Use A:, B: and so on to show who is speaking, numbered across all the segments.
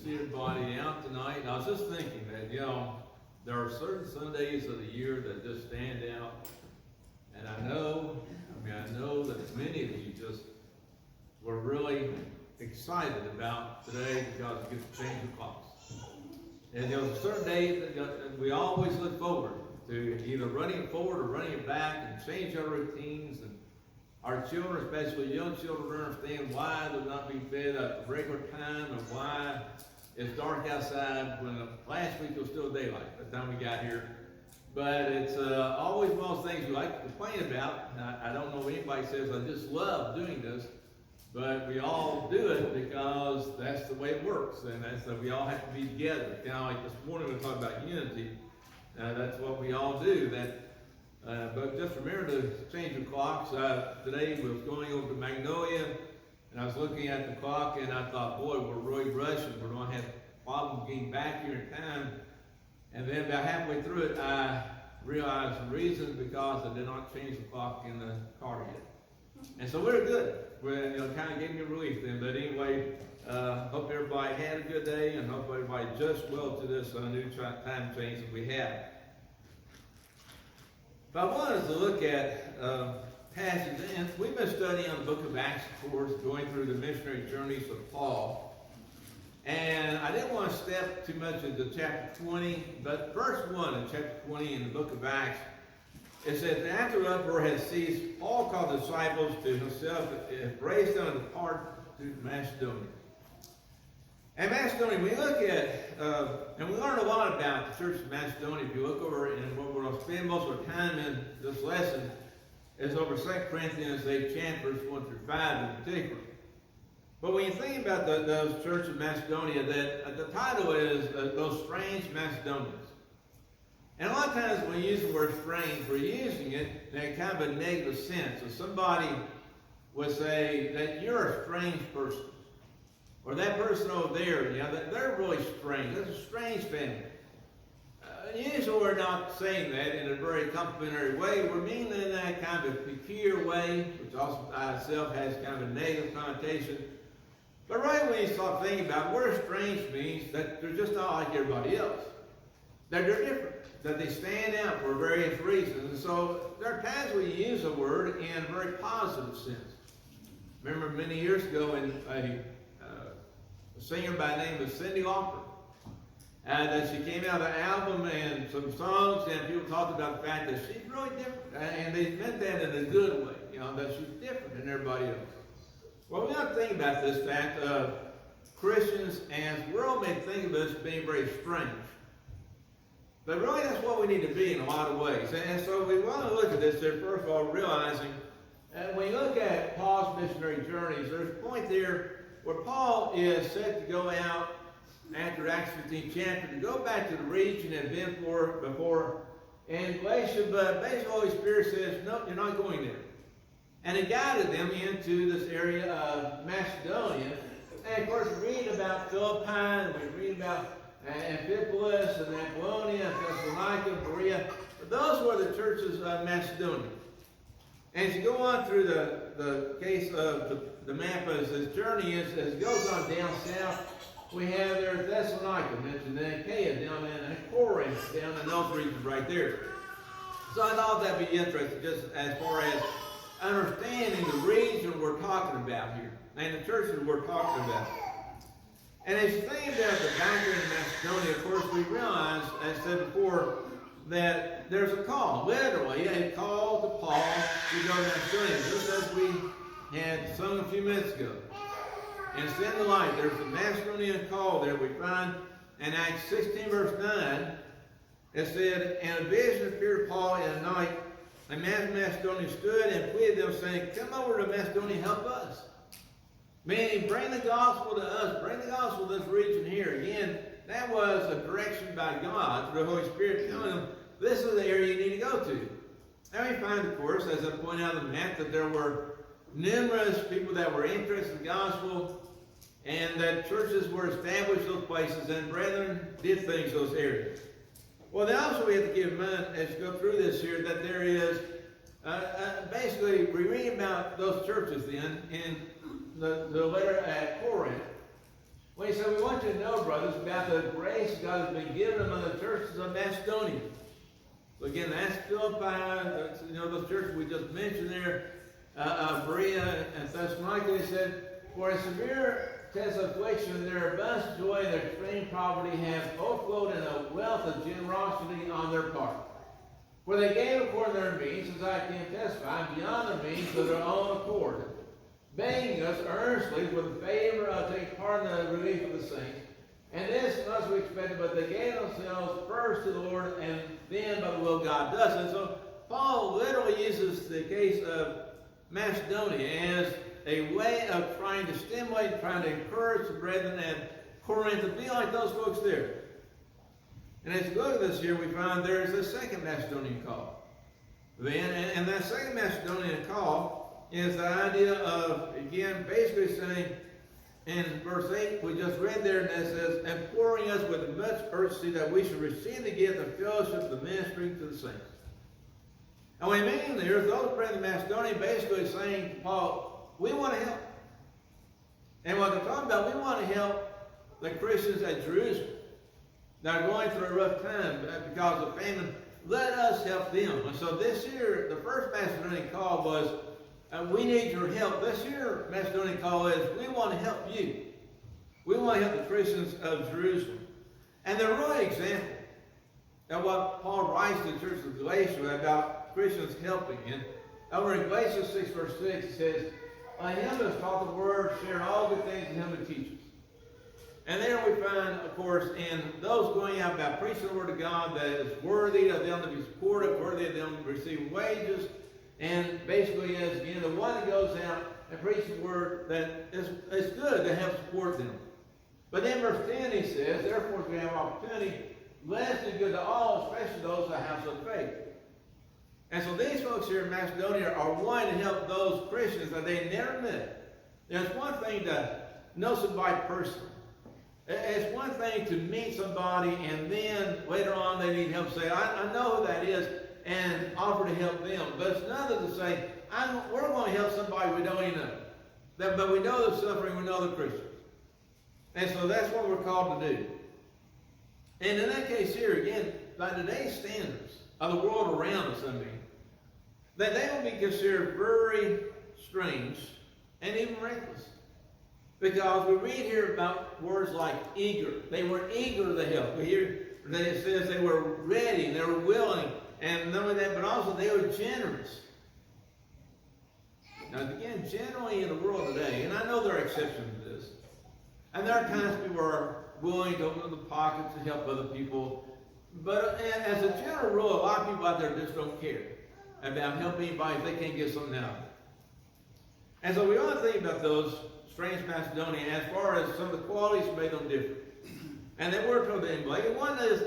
A: see everybody out tonight. And I was just thinking that, there are certain Sundays of the year that just stand out. And I know that many of you just were really excited about today because we get to change the clocks. And there was a certain day that we always look forward to either running it forward or running it back and change our routines. And our children, especially young children, understand why they're not being fed at the regular time and why it's dark outside when last week it was still daylight by the time we got here. But it's always one of those things we like to complain about. I don't know if anybody says, I just love doing this. But we all do it because that's the way it works, and that's that we all have to be together. Kind of like this morning we talked about unity. That's what we all do. But just remember to change the clocks. Today we was going over to Macedonia, and I was looking at the clock, and I thought, boy, we're really rushing. We're going to have problems getting back here in time. And then about halfway through it, I realized the reason because I did not change the clock in the car yet. And so we're good. Kind of gave me a relief then. But anyway, hope everybody had a good day and hope everybody adjusts well to this new time change that we have. But I wanted to look at passages, and we've been studying on the book of Acts, of course, going through the missionary journeys of Paul. And I didn't want to step too much into chapter 20, but verse 1 in chapter 20 in the book of Acts, it says, after the uproar had ceased, Paul called the disciples to himself and embraced them and departed to Macedonia. And Macedonia, we look at, and we learn a lot about the church of Macedonia. If you look over, and what we're going to spend most of our time in this lesson is over 2 Corinthians 8 chapters 1 through 5 in particular. But when you think about those churches of Macedonia, that the title is those strange Macedonians. And a lot of times when we use the word strange, we're using it in kind of a negative sense. So somebody would say that you're a strange person. Or that person over there, they're really strange. That's a strange family. Usually we're not saying that in a very complimentary way. We're meaning it in that kind of peculiar way, which also by itself has kind of a negative connotation. But right when you start thinking about it, what strange means that they're just not like everybody else. That they're different. That they stand out for various reasons. And so there are times we use a word in a very positive sense. Remember many years ago in a singer by the name of Cindy Lauper, that she came out with an album and some songs, and people talked about the fact that she's really different. And they meant that in a good way, that she's different than everybody else. Well, we have to think about this fact of Christians and the world may think of us being very strange. But really that's what we need to be in a lot of ways. And so we want to look at this there, first of all, realizing when you look at Paul's missionary journeys, there's a point there where Paul is set to go out after Acts 15 chapter to go back to the region and been before in Galatia, but basically the Holy Spirit says, no, you're not going there. And he guided them into this area of Macedonia. And of course we read about Philippi, and we read about Philippi and Apollonia, Thessalonica and Berea. Those were the churches of Macedonia. And as you go on through the case of the map as this journey is, as it goes on down south, we have there Thessalonica mentioned, then Achaia down in Corinth, down in those regions right there. So I thought that'd be interesting just as far as understanding the region we're talking about here and the churches we're talking about. And as you think about the background of Macedonia, of course, we realize, as I said before, that there's a call, literally, a call to Paul to go to Macedonia, just as we had sung a few minutes ago. And it's in the light. There's a Macedonian call there we find in Acts 16, verse 9. It said, and a vision appeared to Paul in the night, and man of Macedonia stood and pleaded them, saying, come over to Macedonia, help us. Meaning, bring the gospel to us, bring the gospel to this region here. Again, that was a direction by God through the Holy Spirit telling them, this is the area you need to go to. And we find, of course, as I point out in the map, that there were numerous people that were interested in the gospel, and that churches were established in those places, and brethren did things in those areas. Well, then also we have to keep in mind, as you go through this here, that there is, basically, we read about those churches then in the letter at Corinth. Well, he said, we want want you to know, brothers, about the grace God has been given among the churches of Macedonia. So again, that's Philippi, those churches we just mentioned there, Berea and Thessalonica. He said, for a severe test of affliction, their abundant joy and their extreme poverty have overflowed in a wealth of generosity on their part. For they gave according to their means, as I can testify, beyond their means of their own accord, begging us earnestly for the favor of taking part in the relief of the saints. And this must be expected, but they gave themselves first to the Lord, and then by the will of God does. And so Paul literally uses the case of Macedonia as a way of trying to stimulate, trying to encourage the brethren at Corinth to be like those folks there. And as you look at this here, we find there is a second Macedonian call. And that second Macedonian call is the idea of, again, basically saying, in verse 8, we just read there, and it says, imploring us with much urgency that we should receive the gift of fellowship, the ministry to the saints. And what I mean there is those brethren in Macedonia basically saying to Paul, we want to help. And what they're talking about, we want to help the Christians at Jerusalem that are going through a rough time because of famine. Let us help them. And so this year, the first Macedonian call was, we need your help. This year, Macedonian call is, we want to help you. We want to help the Christians of Jerusalem. And they're really an example of what Paul writes to the church of Galatia about Christians helping. And over in Galatians 6, verse 6, it says, him who has taught the word, share all good things in him who teaches. And there we find, of course, in those going out about preaching the word of God, that is worthy of them to be supported, worthy of them to receive wages. And basically, as again, the one that goes out and preaches the word, that is good to help support them. But then verse 10, he says, therefore, if we have opportunity, let us do good to all, especially those of the house of faith. And so these folks here in Macedonia are wanting to help those Christians that they never met. Now, it's one thing to know somebody personally. It's one thing to meet somebody and then later on they need help. Say, I know who that is, and offer to help them. But it's another to say, we're going to help somebody we don't even know. But we know they're suffering, we know they're Christians. And so that's what we're called to do. And in that case here, again, by today's standards of the world around us, that they will be considered very strange and even reckless. Because we read here about words like eager. They were eager to help. We hear that it says they were ready, they were willing, and not only that, but also they were generous. Now again, generally in the world today, and I know there are exceptions to this, and there are times people are willing to open the pockets to help other people, but as a general rule, a lot of people out there just don't care about helping anybody if they can't get something out of it. And so we ought to think about those strange Macedonians as far as some of the qualities that made them different. And they were told to emulate. And one is,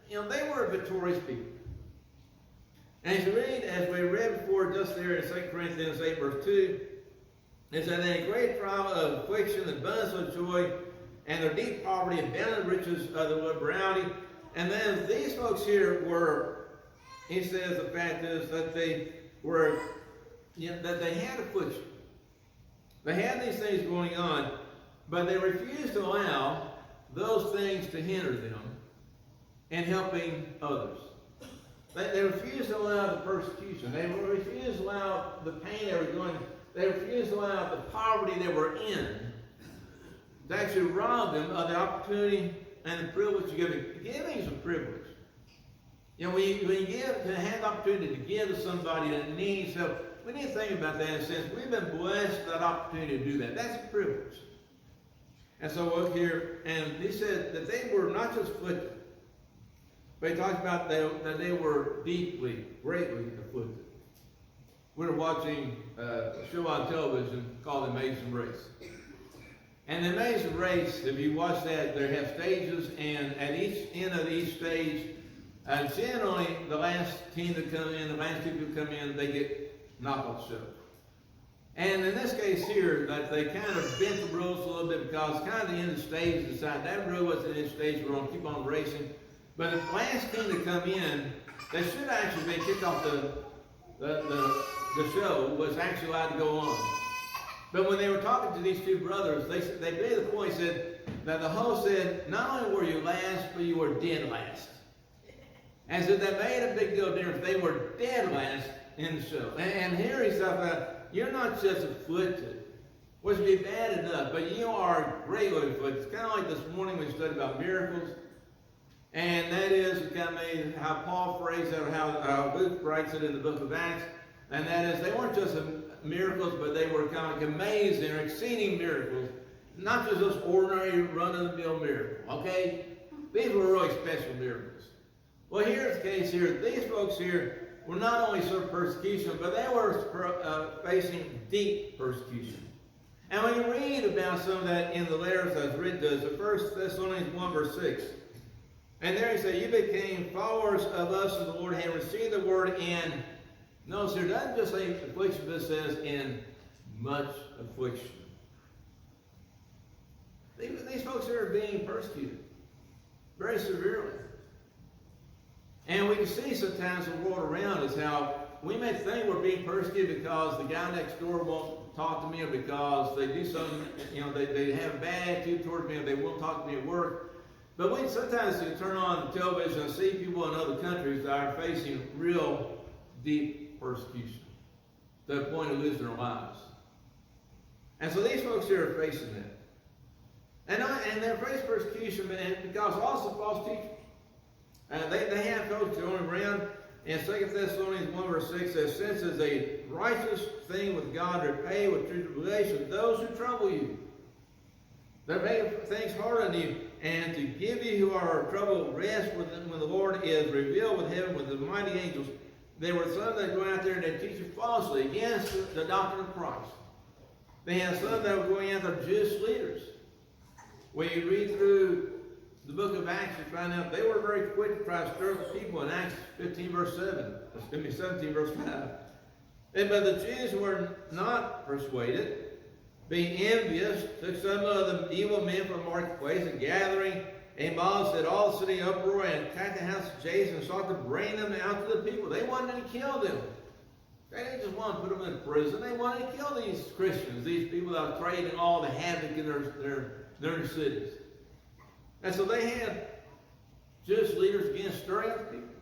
A: they were victorious people. And as we read before just there in 2 Corinthians 8, verse 2, it said, in a great trial of affliction, abundance of joy, and their deep poverty, abundant riches of the liberality. And then these folks here were, he says, the fact is that they were, that they had affliction. They had these things going on, but they refused to allow those things to hinder them in helping others. They refused to allow the persecution. They refused to allow the pain they were going through. They refused to allow the poverty they were in to actually rob them of the opportunity and the privilege of giving. Giving is a privilege. When you have the opportunity to give to somebody that needs help, we need to think about that in a sense. We've been blessed with that opportunity to do that. That's a privilege. And so look here, and he said that they were not just afflicted, but he talks about that they were deeply, greatly afflicted. We were watching a show on television called Amazing Race. And the Amazing Race, if you watch that, they have stages, and at each end of each stage, generally the last team that come in, the last two people come in, they get knockout show. And in this case here, that they kind of bent the rules a little bit because kind of the end of the stage decided that really wasn't the end of the stage, we're going to keep on racing. But the last team to come in, they should actually be kicked off the show, was actually allowed to go on. But when they were talking to these two brothers, they made the point, said, that the host said, not only were you last, but you were dead last. As if that made a big deal difference. They were dead last in the show. And here he's talking about, you're not just afflicted, which would be bad enough, but you are greatly afflicted. It's kind of like this morning we studied about miracles. And that is kind of made how Paul phrased it, or how Luke writes it in the book of Acts. And that is, they weren't just miracles, but they were kind of like amazing or exceeding miracles. Not just those ordinary run-of-the-mill miracles, okay? These were really special miracles. Well, here's the case here. These folks here were not only suffered persecution, but they were facing deep persecution. And when you read about some of that in the letters that's written to us, 1 Thessalonians 1 verse 6, and there he said, you became followers of us in the Lord, and received the word in, notice here, it doesn't just say affliction, but it says in much affliction. These folks here are being persecuted very severely. And we can see sometimes the world around us how we may think we're being persecuted because the guy next door won't talk to me, or because they do something, they have a bad attitude towards me, or they won't talk to me at work. But we sometimes turn on the television and see people in other countries that are facing real deep persecution to the point of losing their lives. And so these folks here are facing that. And they're facing persecution because also false teachers. They have folks going around, and 2 Thessalonians 1 verse 6 says, since it's a righteous thing with God to repay with true tribulation those who trouble you. They make things hard on you, and to give you who are troubled rest when the Lord is revealed with heaven with the mighty angels. There were some that go out there and they teach you falsely against the doctrine of Christ. They had some that were going after Jewish leaders. When you read through the book of Acts, you find out they were very quick to try to stir the people in Acts 15 verse 7. 17 verse 5. But the Jews were not persuaded, being envious, took some of the evil men from the marketplace, and gathering a mob, set all the city in uproar, and attacked the house of Jason, and sought to bring them out to the people. They wanted to kill them. They didn't just want to put them in prison. They wanted to kill these Christians, these people that are creating all the havoc in their cities. And so they had Jewish leaders again stirring up the people.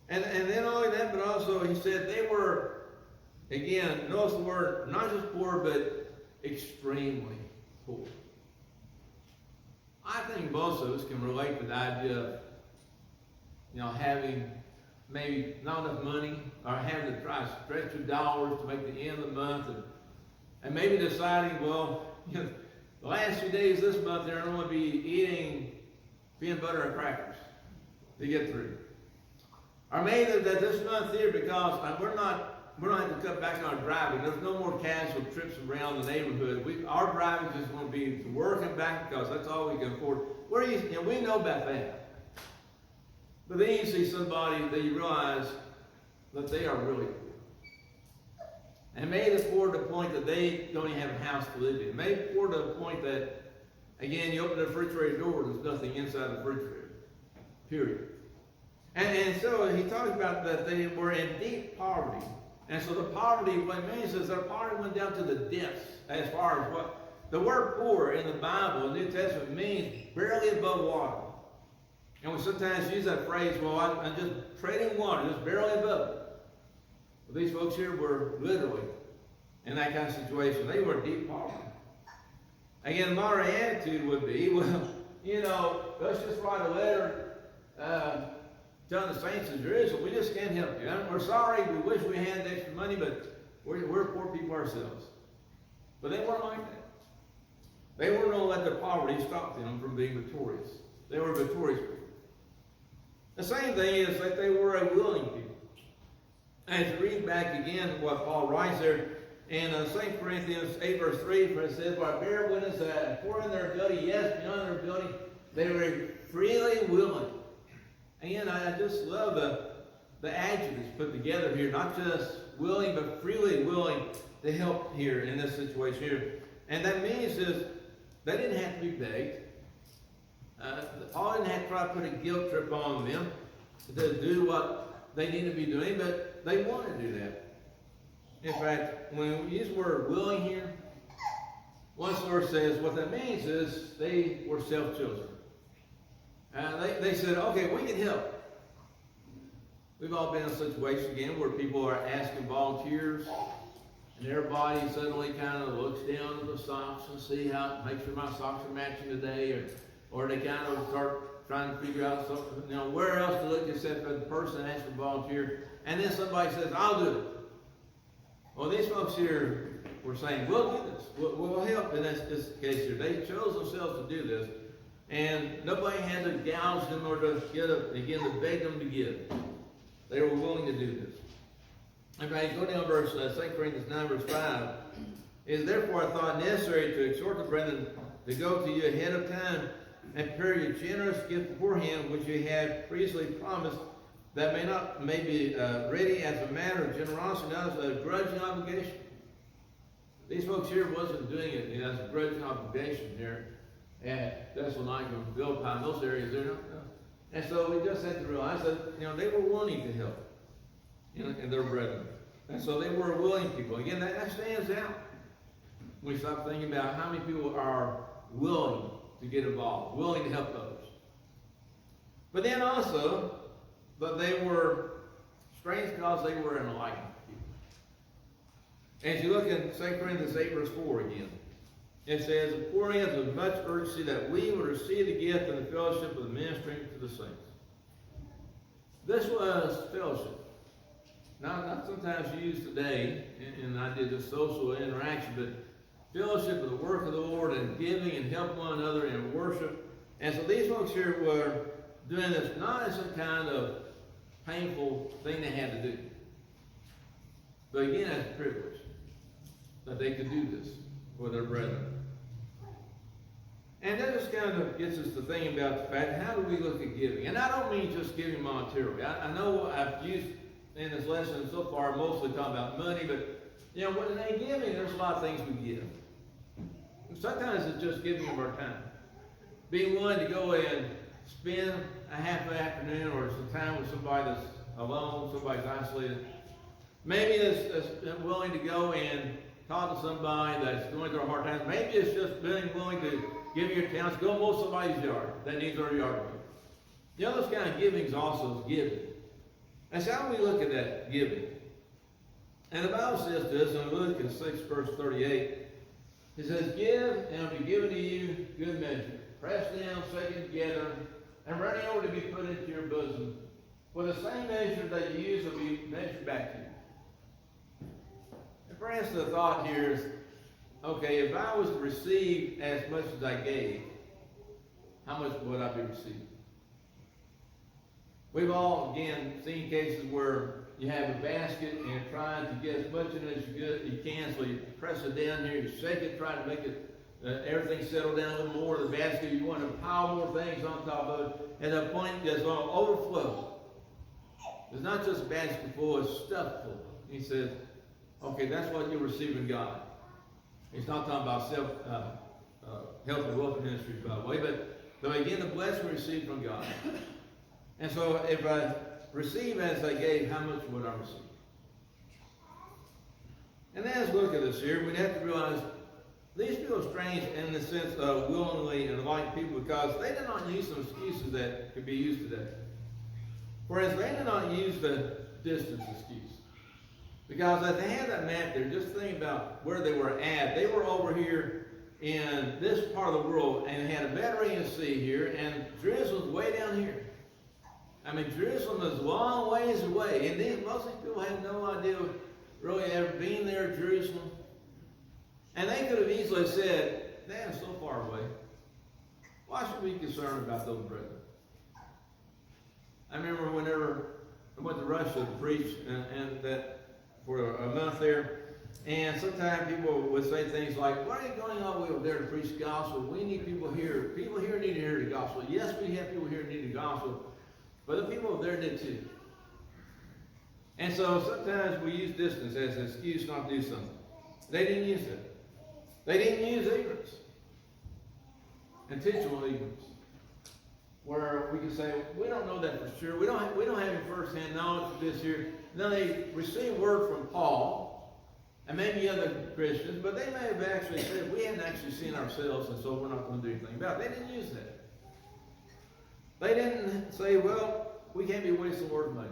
A: And then not only that, but also he said they were, again, notice the word, not just poor, but extremely poor. I think most of us can relate to the idea of, having maybe not enough money, or having to try to stretch your dollars to make the end of the month, and maybe deciding, well, the last few days this month, they're going to be eating peanut butter and crackers to get through. Or maybe that this month here, because we're not have to cut back on our driving. There's no more casual trips around the neighborhood. Our driving is just going to be to work and back because that's all we can afford. We know about that. But then you see somebody that you realize that they are really poor. And maybe they're poor to the point that they don't even have a house to live in. Maybe poor to the point that, again, you open the refrigerator door, there's nothing inside the refrigerator. Period. And so he talks about that they were in deep poverty. And so the poverty, what it means is their poverty went down to the depths as far as what the word poor in the Bible, the New Testament, means barely above water. And we sometimes use that phrase, well, I'm just treading water, just barely above it. But these folks here were literally in that kind of situation. They were in deep poverty. Again, my attitude would be, well, let's just write a letter telling the saints of Jerusalem, we just can't help you. We're sorry, we wish we had extra money, but we're poor people ourselves. But they weren't like that. They weren't going to let their poverty stop them from being victorious. They were victorious people. The same thing is that they were a willing people. And to read back again what Paul writes there in 2 Corinthians 8 verse 3, for it says, "For I bear witness that according to their ability, yes, beyond their ability, they were freely willing." Again, I just love the adjectives put together here. Not just willing, but freely willing to help here in this situation here. And that means is they didn't have to be begged. Paul didn't have to try to put a guilt trip on them to do what they need to be doing, but they wanted to do that. In fact, when we use the word willing here, One source says what that means is they were self-chosen. They said, okay, we can help. We've all been in a situation again where people are asking volunteers, and everybody suddenly kind of looks down at the socks and see how, make sure my socks are matching today, or they kind of start trying to figure out something, where else to look except for the person asking to volunteer. And then somebody says, I'll do it. Well, these folks here were saying, we'll do this. We'll help in this case here. They chose themselves to do this. And nobody had to gouge them or to to beg them to give. They were willing to do this. Okay, go down verse 2 Corinthians 9, verse 5. It is therefore I thought necessary to exhort the brethren to go to you ahead of time and prepare you generous gift beforehand, which you had previously promised, that may be ready as a matter of generosity, not as a grudging obligation. These folks here wasn't doing it as a grudging obligation here at Thessalonica and Philippi, in those areas there. And so we just had to realize that they were wanting to help and their brethren. And so they were willing people. Again, that stands out when we stop thinking about how many people are willing to get involved, willing to help others. But then also, they were strange because they were enlightened people. As you look in 2 Corinthians 8, verse 4 again, it says, according as with much urgency that we would receive the gift and the fellowship of the ministering to the saints. This was fellowship. Not sometimes used today, and I did the social interaction, but fellowship of the work of the Lord and giving and helping one another in worship. And so these folks here were doing this not as some kind of painful thing they had to do, but again as a privilege that they could do this for their brethren. And that just kind of gets us to thinking about the fact, how do we look at giving? And I don't mean just giving monetarily. I know I've used in this lesson so far mostly talking about money, but when they giving, there's a lot of things we give. Sometimes it's just giving of our time. Being willing to go and spend a half an afternoon or some time with somebody that's alone, somebody's isolated. Maybe it's willing to go and talk to somebody that's going through a hard time. Maybe it's just being willing to give your talents, go mow somebody's yard that needs our yard work. Those kind of givings also is giving. That's how we look at that giving. And the Bible says to us in Luke 6, verse 38, it says, give and it will be given to you good measure, pressed down, shaken together, and running over to be put into your bosom. For the same measure that you use will be measured back to you. And perhaps the thought here is, okay, if I was to receive as much as I gave, how much would I be receiving? We've all, again, seen cases where you have a basket and you're trying to get as much in it as you can, so you press it down here, you shake it, try to make it, everything settle down a little more in the basket. You want to pile more things on top of it, and the point is going to overflow. It's not just a basket full, it's stuffed full. He says, okay, that's what you're receiving God. He's not talking about health and welfare ministries, by the way, but again, the blessing we receive from God. And so if I receive as I gave, how much would I receive? And as we look at this here, we have to realize these people are strange in the sense of willingly enlightened people, because they did not use some excuses that could be used today. Whereas they did not use the distance excuse. Because as they had that map there, just think about where they were at. They were over here in this part of the world and had a Mediterranean Sea here, and Jerusalem's way down here. I mean, Jerusalem is a long ways away. And most of these people had no idea really ever being there, Jerusalem. And they could have easily said, man, it's so far away. Why should we be concerned about those brethren? I remember whenever I went to Russia to preach and that for a month there, and sometimes people would say things like, why are you going all the way over there to preach the gospel? We need people here. People here need to hear the gospel. Yes, we have people here who need the gospel, but the people over there did too. And so sometimes we use distance as an excuse not to do something. They didn't use it. They didn't use ignorance. Intentional ignorance. Where we can say, we don't know that for sure. We don't have any first-hand knowledge of this here. Then they received word from Paul, and maybe other Christians, but they may have actually said, we hadn't actually seen ourselves, and so we're not going to do anything about it. They didn't use that. They didn't say, well, we can't be wasting the Lord's money.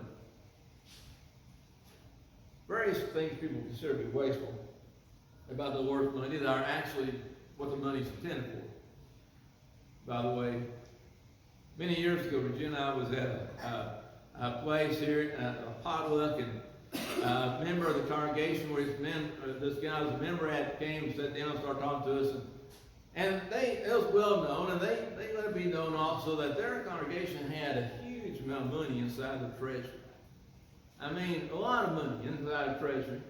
A: Various things people consider to be wasteful about the Lord's money that are actually what the money's intended for. By the way, many years ago, Regina and I was at a place here, a potluck, and a member of the congregation where this guy was a member at came and sat down and started talking to us. And it was well known, and they let it be known also that their congregation had a huge amount of money inside the treasury. I mean, a lot of money inside the treasury.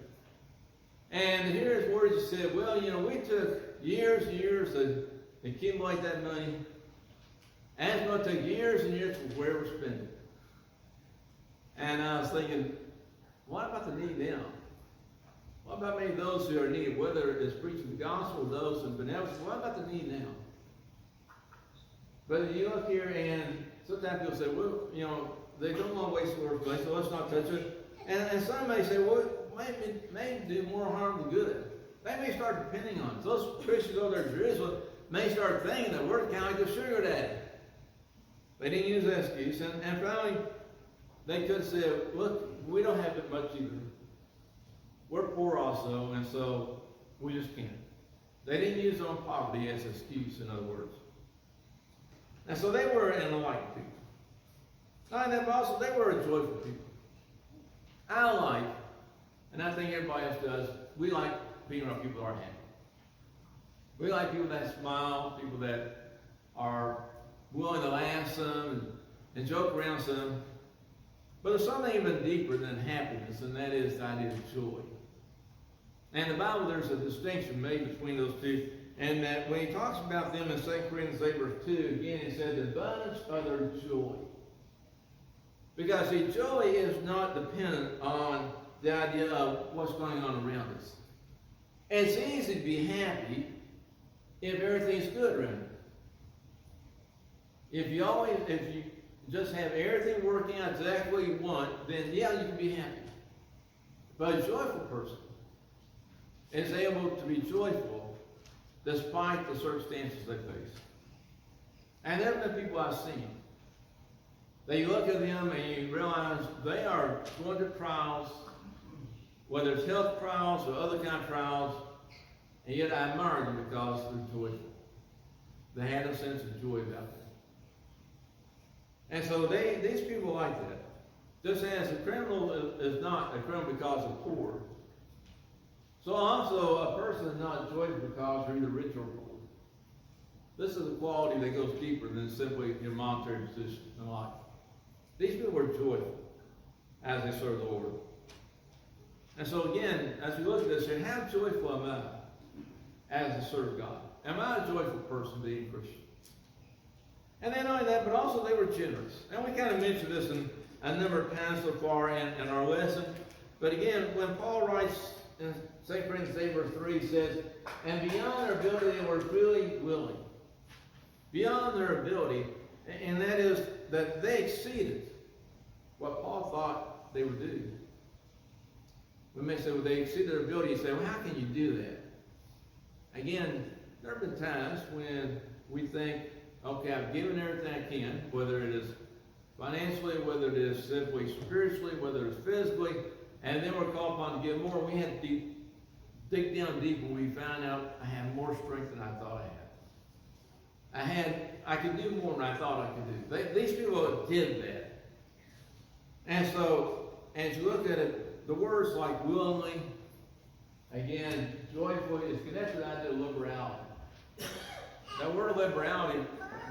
A: And here his words, he said, well, you know, we took years and years to accumulate that money, and it's going to take years and years before we ever spend it. And I was thinking, what about the need now? What about maybe those who are needed, whether it's preaching the gospel or those in benevolence? What about the need now? But you look here, and sometimes people say, well, you know, they don't want to waste the Lord's money, so let's not touch it. And some may say, well, it may do more harm than good. They may start depending on it. Those Christians over there in Jerusalem may start thinking that we're kind of like the sugar daddy. They didn't use that excuse. And finally, they could say, look, we don't have that much either. We're poor also, and so we just can't. They didn't use their own poverty as an excuse, in other words. And so they were an enlightened people. Not only that, but also they were a joyful people. I like, and I think everybody else does, we like being around people that are happy. We like people that smile, people that are willing to laugh some and joke around some. But there's something even deeper than happiness, and that is the idea of joy. And in the Bible, there's a distinction made between those two. And that when he talks about them in 2 Corinthians 8, verse 2, again, he said, the abundance of their joy. Because, see, joy is not dependent on the idea of what's going on around us. It's easy to be happy if everything's good around you. If you just have everything working out exactly what you want, then yeah, you can be happy. But a joyful person is able to be joyful despite the circumstances they face. And there have been people I've seen that you look at them and you realize they are going through trials, whether it's health trials or other kind of trials, and yet I admire them because they're joyful. They had a sense of joy about them. And so these people like that. Just as a criminal is not a criminal because they're poor, so also a person is not joyful because they're either rich or poor. This is a quality that goes deeper than simply your monetary position in life. These people were joyful as they serve the Lord. And so again, as we look at this here, how joyful am I as I serve God? Am I a joyful person being a Christian? And then not only that, but also they were generous. And we kind of mentioned this in a number of times so far in our lesson. But again, when Paul writes in 2 Corinthians 8, verse 3, he says, and beyond their ability, they were really willing. Beyond their ability, and that is that they exceeded what Paul thought they would do. We may say, well, they exceeded their ability. You say, well, how can you do that? Again, there have been times when we think, okay, I've given everything I can, whether it is financially, whether it is simply spiritually, whether it's physically, and then we're called upon to give more. We had to dig down deep when we found out I had more strength than I thought I had. I could do more than I thought I could do. These people did that. And so, as you look at it, the words like willingly, again, joyfully, is connected to the idea of liberality. That word liberality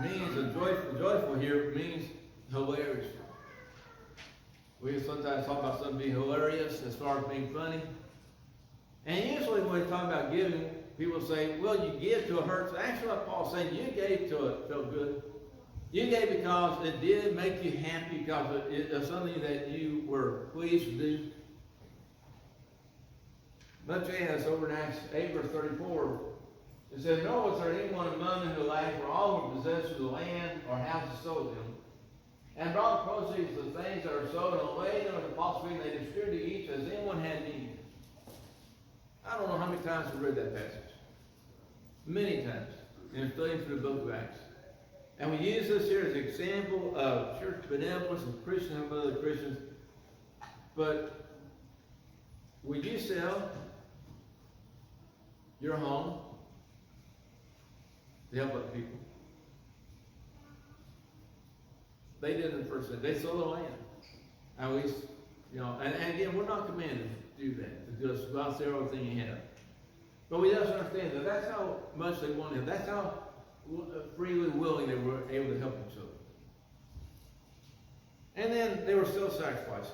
A: means, and joyful here means hilarious. We sometimes talk about something being hilarious as far as being funny. And usually when we talk about giving, people say, well, you give to a hurt. So actually what Paul's saying, you gave to it felt good. You gave because it did make you happy, because it was something that you were pleased to do. Much as over in Acts 8, verse 34, it says, nor was there anyone among them who lacked, for all were possessors of the land or houses sold them, and brought the proceeds of the things that are sold, and laid them at the apostles' feet, and they distributed to each as anyone had need. I don't know how many times we read that passage. Many times in studying through the book of Acts. And we use this here as an example of church benevolence and Christian help other Christians. But would you sell your home to help other people? They did in the first century. They sold the land. And we, and again, we're not commanded to do that, to just go out and sell everything you have. But we just understand that that's how much they wanted him. That's how freely willing they were able to help each other. And then they were still sacrificing.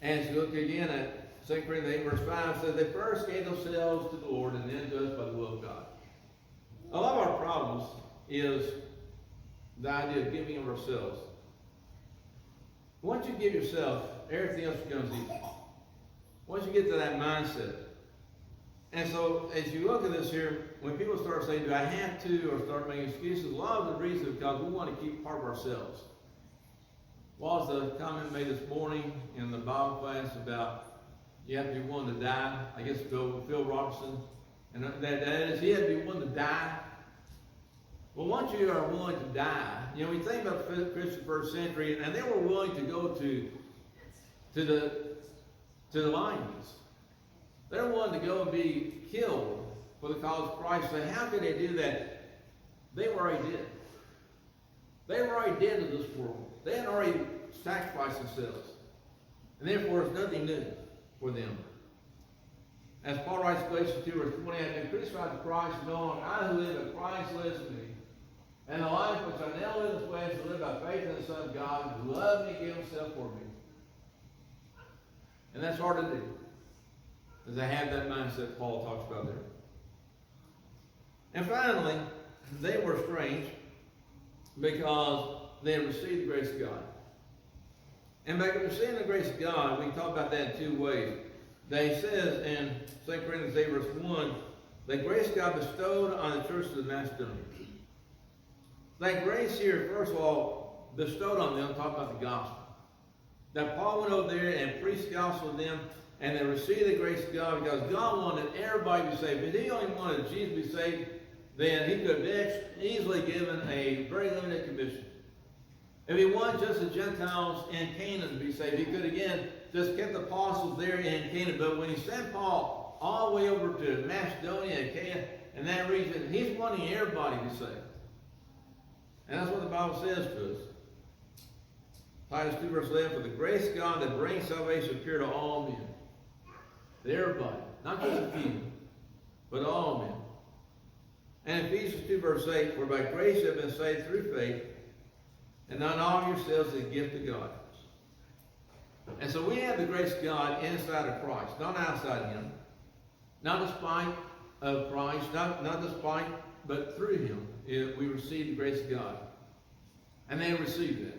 A: And as you look again at 2 Corinthians 8 verse 5, it says they first gave themselves to the Lord and then to us by the will of God. A lot of our problems is the idea of giving of ourselves. Once you give yourself, everything else becomes easy. Once you get to that mindset. And so, as you look at this here, when people start saying, do I have to, or start making excuses, a lot of the reason is because we want to keep part of ourselves. What was the comment made this morning in the Bible class about you have to be willing to die? I guess Phil Robertson. And that is, he had to be willing to die. Well, once you are willing to die, we think about the Christian first century, and they were willing to go to the lions. They were willing to go and be killed for the cause of Christ. So how could they do that? They were already dead. They were already dead to this world. They had already sacrificed themselves. And therefore, it's nothing new for them. As Paul writes in Galatians 2 verse 20, I have been crucified to Christ, no longer I who live, but Christ lives in me. And the life which I now live in this way is to live by faith in the Son of God, who loved me and gave himself for me. And that's hard to do. Because I have that mindset Paul talks about there. And finally, they were strange because they had received the grace of God. And by receiving the grace of God, we can talk about that in two ways. They says in 2 Corinthians 8 verse 1, the grace God bestowed on the churches of Macedonia. That grace here, first of all, bestowed on them, talking about the gospel. That Paul went over there and preached the gospel to them, and they received the grace of God because God wanted everybody to be saved. If he only wanted Jesus to be saved, then he could have easily given a very limited commission. If he wanted just the Gentiles in Canaan to be saved, he could again just kept the apostles there in Canaan. But when he sent Paul all the way over to Macedonia and Achaia and that region, he's wanting everybody to be saved. And that's what the Bible says to us. Titus 2 verse 11, for the grace of God that brings salvation appeared to all men. To everybody. Not just a few, but all men. And Ephesians 2 verse 8, for by grace you have been saved through faith, and not all of yourselves is a gift of God. And so we have the grace of God inside of Christ, not outside him. Not despite of Christ, not despite, but through him. We receive the grace of God. And they receive that.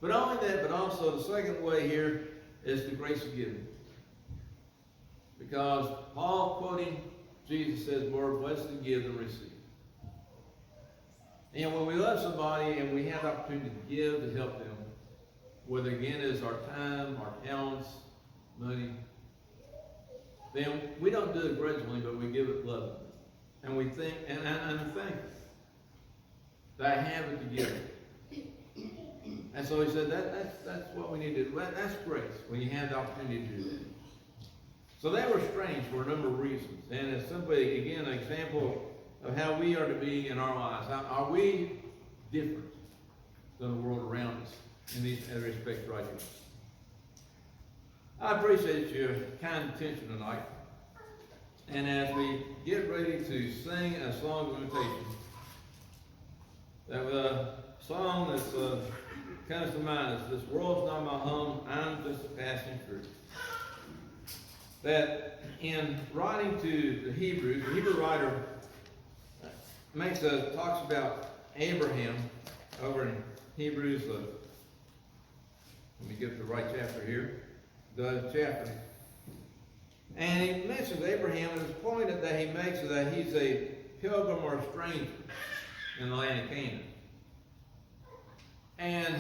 A: But not only that, but also the second way here is the grace of giving. Because Paul, quoting Jesus, says, more blessed to give than receive. And when we love somebody and we have the opportunity to give to help them, whether again it is our time, our talents, money, then we don't do it grudgingly, but we give it lovingly. And we think, and I'm thankful that I have it to give. And so he said that's what we need to do. That's grace, when you have the opportunity to do that. So they were strange for a number of reasons. And it's simply, again, an example of how we are to be in our lives. Are we different than the world around us in these respects right here? I appreciate your kind attention tonight. And as we get ready to sing a song of invitation, that song that comes to mind is, this world's not my home, I'm just passing through. That in writing to the Hebrews, the Hebrew writer talks about Abraham over in Hebrews, let me get the right chapter here, the chapter. And he mentions Abraham, and it's pointed that he makes that he's a pilgrim or a stranger in the land of Canaan. And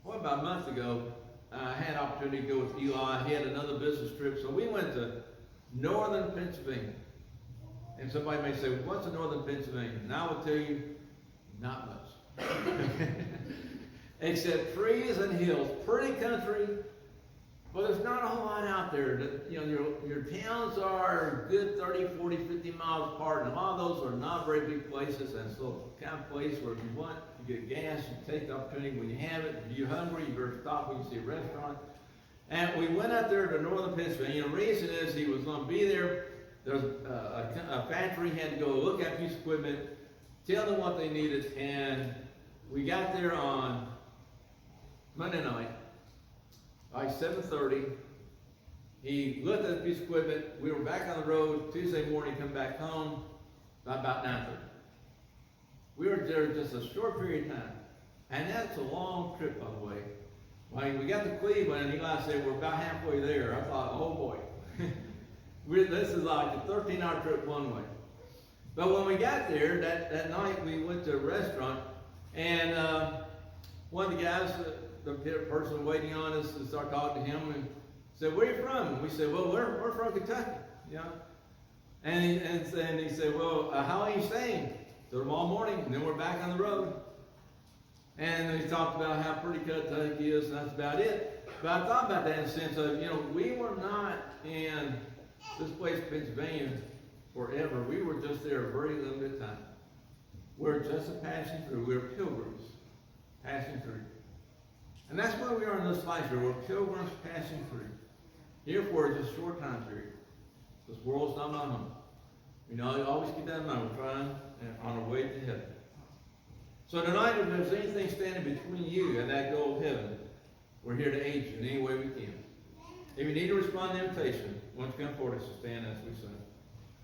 A: about a month ago, I had an opportunity to go with Eli. He had another business trip, so we went to northern Pennsylvania. And somebody may say, well, what's a northern Pennsylvania? And I will tell you, not much. Except trees and hills, pretty country, but there's not a whole lot out there. You know, your towns are a good 30, 40, 50 miles apart, and a lot of those are not very big places, and so kind of place where if you want, you get gas, you take the opportunity when you have it. If you're hungry, you better stop when you see a restaurant. And we went out there to northern Pennsylvania. The reason is he was going to be there. There's a factory, he had to go look at a piece of equipment, tell them what they needed, and we got there on Monday night, like 7:30. He looked at the piece of equipment. We were back on the road Tuesday morning, come back home by about 9:30. We were there just a short period of time. And that's a long trip, by the way. When we got to Cleveland, Eli said, we're about halfway there. I thought, oh boy. This is like a 13-hour trip one way. But when we got there, that night we went to a restaurant, and one of the guys, the person waiting on us, started talking to him and said, where are you from? And we said, well, we're from Kentucky. You know? And he said, well, how long are you staying? So tomorrow morning, and then we're back on the road. And he talked about how pretty Kentucky is, and that's about it. But I thought about that in the sense of, you know, we were not in this place, Pennsylvania, forever. We were just there a very limited time. We're just passing through. We're pilgrims passing through. And that's where we are in this life here. We're pilgrims passing through. Here for just a short time period. This world's not my home. You know, you always keep that in mind. We're trying on our way to heaven. So tonight, if there's anything standing between you and that goal of heaven, we're here to aid you in any way we can. If you need to respond to the invitation, why don't you come forward and stand as we sing.